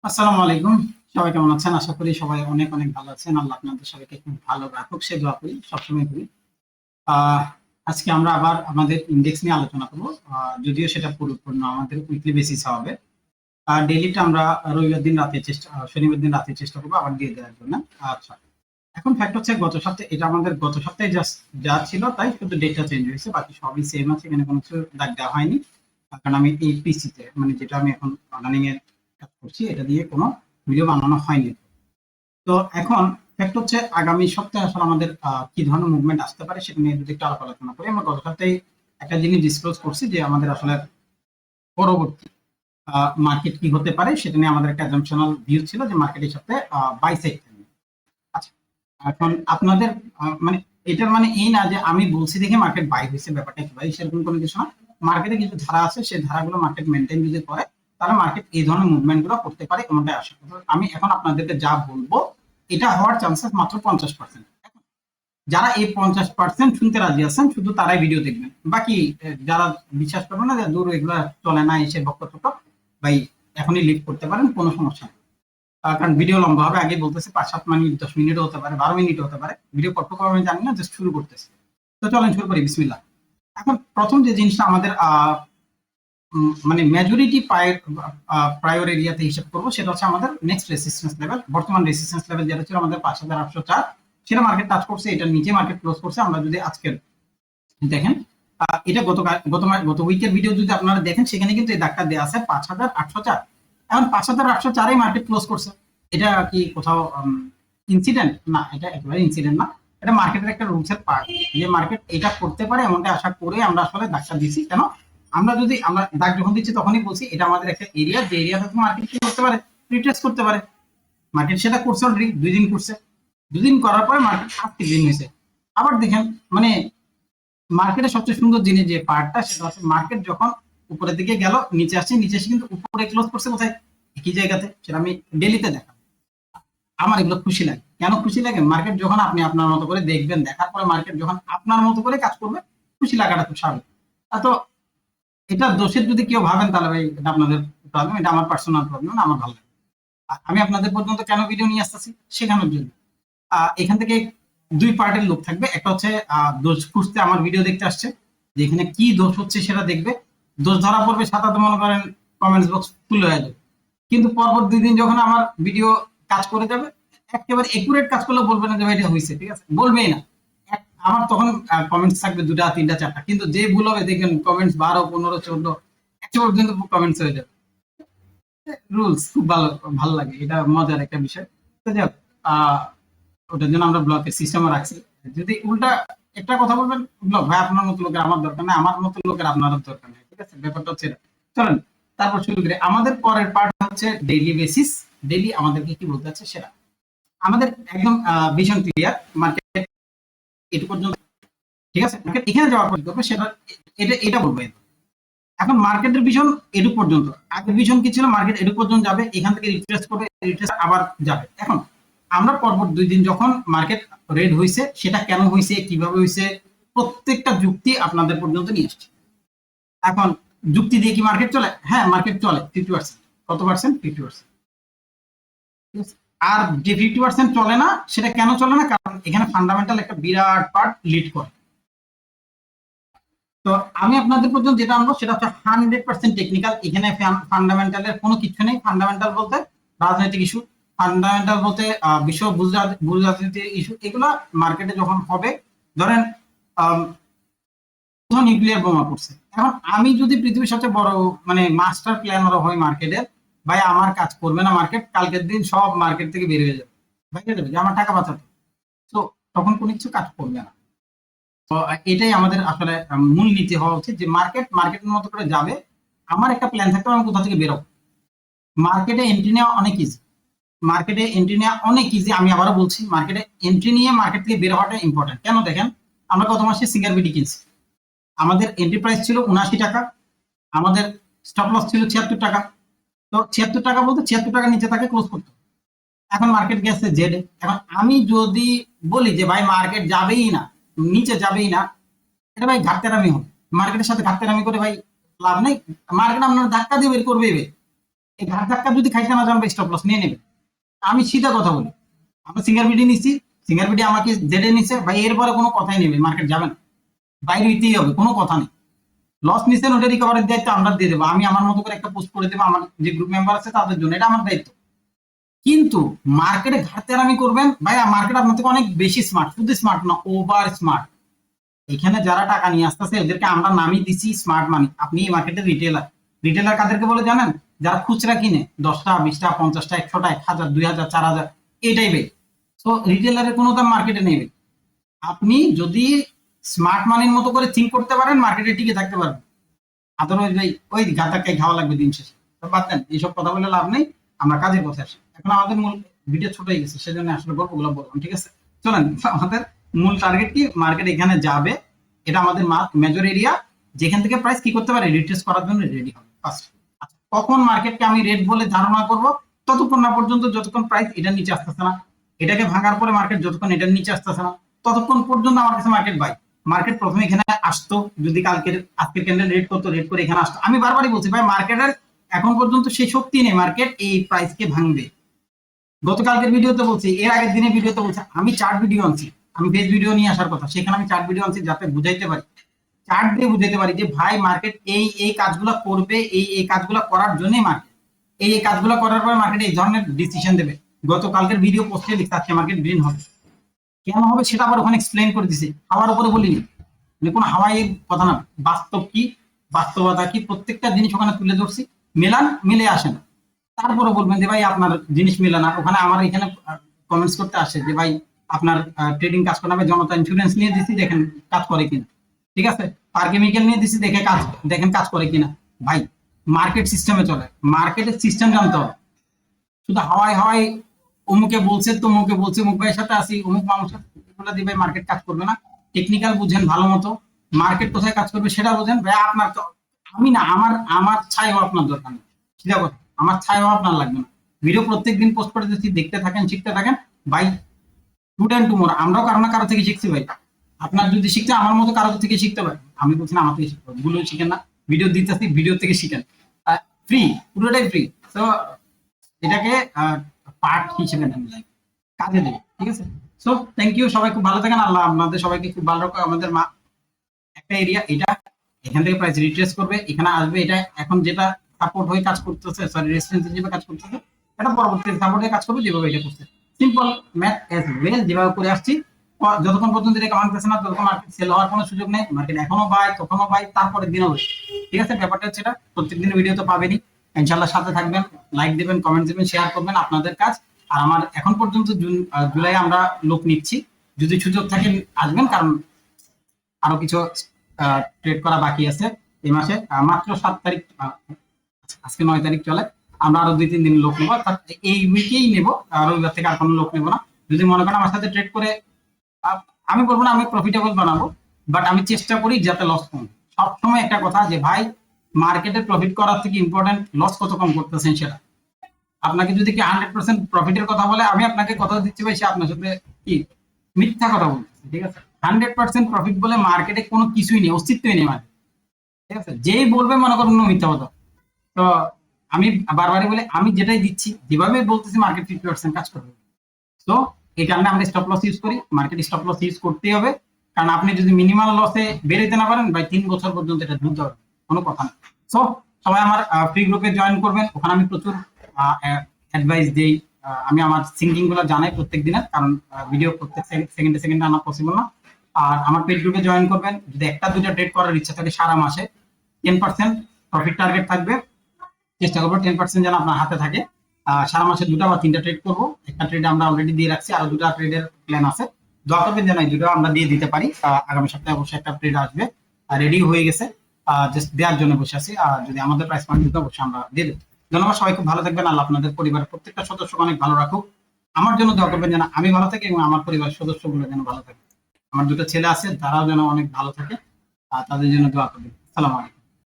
আসসালামু আলাইকুম। সবাই কেমন আছেন? আশা করি সবাই অনেক অনেক ভালো আছেন। আল্লাহ আপনাদের সবাইকে খুব ভালো রাখুক সে দোয়া করি, সবসময় করি। আহ আজকে আমরা আবার আমাদের ইন্ডেক্স নিয়ে আলোচনা করব। যদিও সেটা পুরোপুরি না, আমাদের উইকলি বেসিস হবে। আর ডেইলিটা আমরা রবিবার দিন রাতে শনিবার দিন রাতে চেষ্টা করবো আবার দিয়ে দেওয়ার জন্য। আচ্ছা, এখন ফ্যাক্ট হচ্ছে এটা আমাদের গত সপ্তাহে জাস্ট যা ছিল তাই, শুধু ডেটটা চেঞ্জ হয়েছে, বাকি সবই সেম আছে, এখানে কোনো কিছু দাগ দেওয়া হয়নি। কারণ আমি এই পিসিতে, মানে যেটা আমি এখন রানিং এর কাজ করছি, এটা দিয়ে কোনো ভিডিও বানানো হয়নি। তো এখন ফ্যাক্ট হচ্ছে আগামী সপ্তাহে আসলে আমাদের কি ধরনের মুভমেন্ট আসতে পারে সেটা নিয়ে যদি একটু আলোচনা করি। আমরা গত সপ্তাহে একটা জিনিস ডিসক্লোজ করছি যে আমাদের আসলে পরবর্তী মার্কেট কি হতে পারে সেটা নিয়ে আমাদের একটা অ্যাজাম্পশনাল ভিউ ছিল যে মার্কেট এই সপ্তাহে বাই সাইড থাকবে। আচ্ছা, এখন আপনাদের মানে এটার মানে এই না যে আমি বলছি দেখে মার্কেট বাই হয়েছে, ব্যাপারটা কি ভাই সেরকম কোনো কিছু না। মার্কেটে কিছু ধারা আছে, সেই ধারাগুলো মার্কেট মেনটেন যদি করে তাহলে মার্কেট এই ধরনের মুভমেন্ট গুলো করতে পারে, এমনটাই আশা করি। আমি এখন আপনাদেরকে যা বলবো এটা হওয়ার চান্সেস মাত্র 50%। যারা এই 50% শুনতে রাজি আছেন শুধু তারাই ভিডিও দেখবেন। বাকি যারা বিশ্বাস করবেন না, যে দূর এগুলো চলে না, এসে বক্তব্য ভাই এখনই লিভ করতে পারেন, কোনো সমস্যা নেই। কারণ ভিডিও লম্বা হবে, আগে বলতেছে 5-7 মিনিট, 10 মিনিটও হতে পারে, 12 মিনিট হতে পারে। ভিডিও কতটুকু আমি জানি না, জাস্ট শুরু করতেছি। তো চলেন শুরু করি, বিসমিল্লাহ। এখন প্রথম যে জিনিসটা আমাদের মানে মেজরিটি প্রায়র এরিয়াতে হিসাব করবো, সেটা হচ্ছে আমাদের নেক্সট রেসিস্টেন্স লেভেল। বর্তমান রেসিস্টেন্স লেভেল যেটা ছিল আমাদের 5,804, সেটা মার্কেট টাচ করছে, এটার নিচে মার্কেট ক্লোজ করছে। আমরা যদি আজকের দেখেন, এটা গত উইকের ভিডিও যদি আপনারা দেখেন, সেখানে কিন্তু এই দাগটা দেওয়া আছে 5,804। এখন 5,804 মার্কেট ক্লোজ করছে। এটা কি কোথাও ইনসিডেন্ট? না, এটা একেবারে ইনসিডেন্ট না। এটা মার্কেটের একটা রুলস এর পার্ট, যে মার্কেট এটা করতে পারে এমনটা আশা করে আমরা আসলে দাগটা দিছি। কেন? আমরা দাগ যখন দিচ্ছি তখনই বলছি এটা আমাদের একটা এরিয়া, যে এরিয়াতে মার্কেট কি করতে পারে, রিট্রেস করতে পারে। মার্কেট সেটা করছে অলরেডি, 2 দিন করছে। 2 দিন করার পরে মার্কেট আজকে দিন হয়েছে। আবার দেখেন, মানে মার্কেটের সবচেয়ে সুন্দর জিনিস যে পার্টটা, সেটা হচ্ছে মার্কেট যখন উপরের দিকে গেল, নিচে আসছে, নিচে এসে কিন্তু উপরে ক্লোজ করছে কোথায়, একই জায়গাতে। সেটা আমি ডেলিতে দেখা, আমার এগুলো খুশি লাগে। কেন খুশি লাগে? মার্কেট যখন আপনি আপনার মতো করে দেখবেন, দেখার পরে মার্কেট যখন আপনার মতো করে কাজ করবে, খুশি লাগাটা খুব স্বাভাবিক। তো এটা দোষের যদি কেউ ভাবেন তাহলে ভাই এটা আপনাদের প্রবলেম, এটা আমার পার্সোনাল প্রবলেম না, আমার ভালো লাগে। আমি আপনাদের পর্যন্ত কেন ভিডিও নিয়ে আসতেছি, শেখানোর জন্য। এখান থেকে 2 পার্টের লোক থাকবে। একটা হচ্ছে দোষ খুঁজতে আমার ভিডিও দেখতে আসছে, যে এখানে কি দোষ হচ্ছে সেটা দেখবে। দোষ ধরা পড়বে, সাথে মনে করেন কমেন্টস বক্স ফুল হয়ে যাবে। কিন্তু পরপর 2 দিন যখন আমার ভিডিও কাজ করে যাবে, একেবারে একুরেট কাজ করলে বলবে না যে ভাই এটা হয়েছে, ঠিক আছে, বলবেই না। আমার তখন কমেন্টস থাকবে 2টা 3টা 4টা, কিন্তু যে ভুল হবে দেখবেন কমেন্টস 12 15 14 100 পর্যন্ত কমেন্টস হয়ে যাবে। রুলস খুব ভালো, ভালো লাগে, এটা মজার একটা বিষয়। তো যাই হোক, ওটার জন্য আমরা ব্লকের সিস্টেমও রাখছি। যদি উল্টা একটা কথা বলবেন, ব্লক ভাই আপনার মতো লোকের আমার দরকার নেই, আমার মতো লোকের আপনারও দরকার নেই, ঠিক আছে, ব্যাপারটা হচ্ছে এটা। চলেন তারপর শুরু করি। আমাদের পরের পার্ট হচ্ছে ডেইলি বেসিস। ডেইলি আমাদেরকে কি বলতে হচ্ছে সেটা আমাদের একদম ভিশন ক্লিয়ার। মার্কেট এটু পর্যন্ত, ঠিক আছে, মার্কেট এখানে যাওয়ার পর করবে সেটা, এটা বলবো। এখন মার্কেটের ভিশন এটু পর্যন্ত। আগের ভিশন কি ছিল? মার্কেট এটু পর্যন্ত যাবে, এখান থেকে রিট্রেস করবে, রিট্রেস আবার যাবে। এখন আমরা পরপর 2 দিন যখন মার্কেট রেড হয়েছে, সেটা কেন হয়েছে, কিভাবে হয়েছে, প্রত্যেকটা যুক্তি আপনাদের পর্যন্ত নিয়ে এসেছি। এখন যুক্তি দিয়ে কি মার্কেট চলে? হ্যাঁ, মার্কেট চলে 50%। কত পার্সেন্ট? 50%। আর যে 50% চলে না, সেটা কেন চলে না? কারণ এখানে ফান্ডামেন্টাল একটা বিরাট পার্ট লিড করে। তো আমি আপনাদের পর্যন্ত যেটা আনবো সেটা হচ্ছে 100% টেকনিক্যাল। এখানে ফান্ডামেন্টালের কোনো কিছু নেই। ফান্ডামেন্টাল বলতে রাজনৈতিক ইস্যু, ফান্ডামেন্টাল বলতে বিশ্ব ভূ রাজনীতির ইস্যু, এগুলো মার্কেটে যখন হবে, ধরেন নিউক্লিয়ার বোমা পড়ছে, এখন আমি যদি পৃথিবীর সবচেয়ে বড় মানে মাস্টার প্ল্যানার হই মার্কেটের, ভাই আমার কাজ করবে না মার্কেট, কালকের দিন সব মার্কেট থেকে বের হয়ে যাবে, বাইরে যাবে যে আমার টাকা বাঁচাতে। তো তখন কোনো কিছু কাজ করবে না। তো এটাই আমাদের আসলে মূল নীতি হওয়া উচিত, যে মার্কেটের মতো করে যাবে। আমার একটা প্ল্যান থাকতে হবে আমি কোথা থেকে বেরোবো। মার্কেটে এন্ট্রি নেওয়া অনেক ইজি, মার্কেটে এন্ট্রি নেওয়া অনেক ইজি। আমি আবারও বলছি, মার্কেটে এন্ট্রি নিয়ে মার্কেট থেকে বের হওয়াটা ইম্পর্টেন্ট। কেন? দেখেন, আমরা গত মাসে সিঙ্গার বিডি কিনছি, আমাদের এন্ট্রি প্রাইস ছিল 79 টাকা, আমাদের স্টপ লস ছিল 76 টাকা। তো 76 টাকা বলতে 76 টাকা নিচে তাকে ক্লোজ করতে। এখন মার্কেট গেছে জেডে। এখন আমি যদি বলি যে ভাই মার্কেট যাবেই না, নিচে যাবেই না, এটা ভাই ঘাটতেরামি হবে। মার্কেটের সাথে ঘাটতেরামি করে ভাই লাভ নেই। মার্কেট আপনার ধাক্কা দিয়ে বের করবে। এই ঘাট ধাক্কা যদি খাইতে না যান স্টপ লস নিয়ে নেবে। আমি সিধা কথা বলি, আমরা সিঙ্গার বিডি নিচ্ছি, সিঙ্গার বিডি আমাকে জেডে নিচ্ছে ভাই, এরপরে কোনো কথাই নেবে, মার্কেট যাবে না, বাইরে হইতেই হবে, কোনো কথা নেই। লস নিচ্ছেন ওটা রিকভারির দায়িত্ব আমরা দিয়ে দেবো, আমি আমার মতো করে একটা পোস্ট করে দেবো আমার যে গ্রুপ মেম্বার আছে তাদের জন্য, এটা আমার দায়িত্ব। কিন্তু মার্কেটে ঘাটতেরামি করবেন ভাইয়া, মার্কেট আপনার থেকে অনেক বেশি স্মার্ট, শুধু স্মার্ট না, ওভার স্মার্ট। এখানে যারা টাকা নিয়ে আসতেছে এদেরকে আমরা নামই দিছি স্মার্ট মানি। আপনি এই মার্কেটের রিটেলার, রিটেলার কাদেরকে বলে জানেন? যারা খুচরা কিনে 10টা 20টা 50টা 100টা 1000 2000 4000 এই টাইপের। তো রিটেলারের কোনো দাম মার্কেটে নেবে। আপনি যদি স্মার্ট মানির মতো করে থিঙ্ক করতে পারেন মার্কেটে টিকে থাকতে পারবেন। আদারওয়াইজ ভাই ওই গাঁদাকাই খাওয়া লাগবে দিন শেষে। তো বাদ দেন, এইসব কথা বলে লাভ নেই, আমরা কাজের কথা আসি। এখন আমাদের মূল ভিডিও ছোট হয়ে গেছে, সেজন্য আসলে গল্পগুলো বললাম, ঠিক আছে? চলেন, আমাদের মূল টার্গেট কি, মার্কেট এখানে যাবে, এটা আমাদের মেজর এরিয়া, যেখান থেকে প্রাইস কি করতে পারে, রিট্রেস করার জন্য রেডি হবে ফার্স্ট। আচ্ছা, কখন মার্কেটকে আমি রেট বলে ধারণা করব? ততক্ষণ না পর্যন্ত যতক্ষণ প্রাইস এটার নিচে আসতেছে না, এটাকে ভাঙার পরে মার্কেট যতক্ষণ এটার নিচে আসতেছে না, ততক্ষণ পর্যন্ত আমার কাছে মার্কেট বাই। মার্কেট প্রথমে এখানে আসতো, যদি কালকের আজকের ক্যান্ডেল রেট করতো, রেট করে এখানে আসতো, আমি বারবারই বলছি ভাই মার্কেটের এখন পর্যন্ত সেই শক্তি নেই মার্কেট এই প্রাইসকে ভাঙবে। গতকালকের ভিডিওতে বলছি, এর আগের দিনের ভিডিওতে বলছি, আমি চার্ট ভিডিও আনছি, আমি ফেস ভিডিও নিয়ে আসার কথা, সেখানে আমি চার্ট ভিডিও আনছি যাতে বুঝাইতে পারি, চার্ট দিয়ে বুঝাইতে পারি যে ভাই মার্কেট এই এই কাজগুলো করবে, এই এই কাজগুলো করার জন্যই মার্কেট এই কাজগুলো করার পরে মার্কেট এই ধরনের ডিসিশন দেবে। গতকালকের ভিডিও পোস্টে লিখতে আজকে মার্কেট গ্রিন হবে, কেন হবে সেটা আবার ওখানে এক্সপ্লেন করে দিছি, হাওয়ার উপরে বলিনি, মানে কোনো হাওয়াইয়ের কথা না, বাস্তব কি বাস্তবতা কি প্রত্যেকটা জিনিস ওখানে তুলে ধরছি, মেলান মিলে আসে না। তারপরে বলবেন যে ভাই আপনার জিনিস মিলে না, ওখানে আমার এখানে কমেন্টস করতে আসে যে ভাই আপনার ট্রেডিং কাজ করা হবে, জনতা ইন্স্যুরেন্স নিয়ে দিচ্ছি দেখেন কাজ করে কিনা, ঠিক আছে, পার কেমিক্যাল নিয়ে দিচ্ছি দেখেন কাজ করে কিনা। ভাই মার্কেট সিস্টেমে চলে, মার্কেটের সিস্টেম জানতে হবে। শুধু হাওয়ায় হাওয়ায় অমুকে বলছে তমুকে বলছে, অমুক ভাইয়ের সাথে আসি, অমুক মানুষের এগুলো দিবে, মার্কেট কাজ করবে না। টেকনিক্যাল বুঝেন ভালো মতো, মার্কেট কোথায় কাজ করবে সেটা বুঝেন। ভাই আপনার তো আমি না, আমার আমার ছাইও আপনার দরকার নেই, সেটা কথা, আমার ছাইও আপনার লাগবে না। ভিডিও প্রত্যেকদিন পোস্ট করে দিচ্ছি, দেখতে থাকেন, শিখতে থাকেন ভাই। স্টুডেন্ট টুমোরো, আমরাও কারো না কারো থেকে শিখছি ভাই। আপনার যদি শিখতে আমার মতো কারো থেকে শিখতে পারেন, আমি বলছি না আমার থেকে শিখতে পারেন, ভুলেও শিখেন না, ভিডিও দিতেছি, ভিডিও থেকে শিখেন, ফ্রি, পুরোটাই ফ্রি। তো এটাকে পার্ট হিসেবে নেন, কাজে দেবে, ঠিক আছে? সো থ্যাংক ইউ, সবাই খুব ভালো থাকেন, আল্লাহ আপনাদের সবাইকে খুব ভালো রাখো। আমাদের একটা এরিয়া এটা, এখান থেকে প্রাইস রিট্রেস করবে, এখানে আসবে, এটা এখন যেটা সাপোর্ট হয়ে কাজ করতেছে, সরি রেজিস্ট্যান্স হিসেবে কাজ করতেছে, এটা পরবর্তী সাপোর্ট হয়ে কাজ করবে, যেভাবে এটা করছে, সিম্পল ম্যাথ এজ ওয়েল যেভাবে করে আসছি। যতক্ষণ পর্যন্ত এটা ভাঙতেছে না ততক্ষণ মার্কেট সেল হওয়ার কোনো সুযোগ নেই, মার্কেট এখনো বাই তখনও বাই, তারপরে দিনও বাই, ঠিক আছে? ব্যাপারটা হচ্ছে এটা, প্রত্যেক দিনের ভিডিও তো পাবেনই, ইনশাল্লাহ সাথে থাকবেন, লাইক দিবেন, কমেন্ট দিবেন, শেয়ার করবেন, আপনাদের কাজ। আর আমার এখন পর্যন্ত জুলাই আমরা লোক নিচ্ছি, যদি সুযোগ থাকে আসবেন, কারণ আরো কিছু ট্রেড করা বাকি আছে এই মাসে, মাত্র 7 তারিখ, আজকে 9 তারিখ চলে, আমরা আরো 2-3 দিন লোক নেবো, এই উইকেই নেবো, রবিবার থেকে আর কোনো লোক নেবো না। যদি মনে করেন আমার সাথে ট্রেড করে, আমি বলবো না আমি প্রফিটেবল বানাবো, বাট আমি চেষ্টা করি যাতে লস কম। সবসময় একটা কথা যে ভাই মার্কেটে প্রফিট করার থেকে ইম্পর্টেন্ট লস কত কম করতেছেন সেটা। আপনাকে যদি কি 100% প্রফিটের কথা বলে, আমি আপনাকে কথা দিচ্ছি ভাই, সে আপনার সাথে কি মিথ্যা কথা বলতেছে, ঠিক আছে? 100% প্রফিট বলে মার্কেটে কোনো কিছুই নেই, অস্তিত্বই নেই মার্কেট, ঠিক আছে? যেই বলবে মনে করেন মিথ্যা কথা। তো আমি বারবারই বলে, আমি যেটাই দিচ্ছি যেভাবে বলতেছি মার্কেট 50% কাজ করবে। তো এই কারণে আমরা স্টপ লস ইউজ করি, মার্কেট স্টপ লস ইউজ করতেই হবে, কারণ আপনি যদি মিনিমাল লসে বেরোতে না পারেন ভাই 3 বছর পর্যন্ত এটা ঝুলতে হবে, কোনো কথা না। সো সবাই আমার ফ্রি গ্রুপে জয়েন করবেন, ওখানে আমি প্রচুর অ্যাডভাইস দিই, আমি আমার সিঙ্কিং গুলো জানাই প্রত্যেক দিনের, কারণ ভিডিও প্রত্যেক সেকেন্ডে সেকেন্ডে আনা পসিবল না। আর আমার পেড গ্রুপে জয়েন করবেন, যদি একটা দুইটা ট্রেড করার ইচ্ছা থাকে সারা মাসে 10% প্রফিট টার্গেট থাকবে, চেষ্টা করবো 10% যেন আপনার হাতে থাকে। সারা মাসে 2টা বা 3টা ট্রেড করবো, একটা ট্রেড আমরা অলরেডি দিয়ে রাখছি, আরো 2টা ট্রেডের প্ল্যান আছে, দোয়া করবেন যেন এই 2টা আমরা দিয়ে দিতে পারি। আগামী সপ্তাহে অবশ্যই একটা ট্রেড আসবে, রেডি হয়ে গেছে, জাস্ট দেওয়ার জন্য বসে আছি। আর যদি আমাদের প্রাইস পয়েন্ট দিতে অবশ্যই আমরা দিয়ে দেবো। ধন্যবাদ, সবাই খুব ভালো থাকবেন, আল্লাহ আপনাদের পরিবারের প্রত্যেকটা সদস্যকে অনেক ভালো রাখুক। আমার জন্য দোয়া করবেন যেন আমি ভালো থাকি এবং আমার পরিবারের সদস্যগুলো যেন ভালো থাকে। আমার 2টা ছেলে আছে, তারাও যেন অনেক ভালো থাকে, তাদের জন্য দোয়া করবেন। আসসালামু আলাইকুম।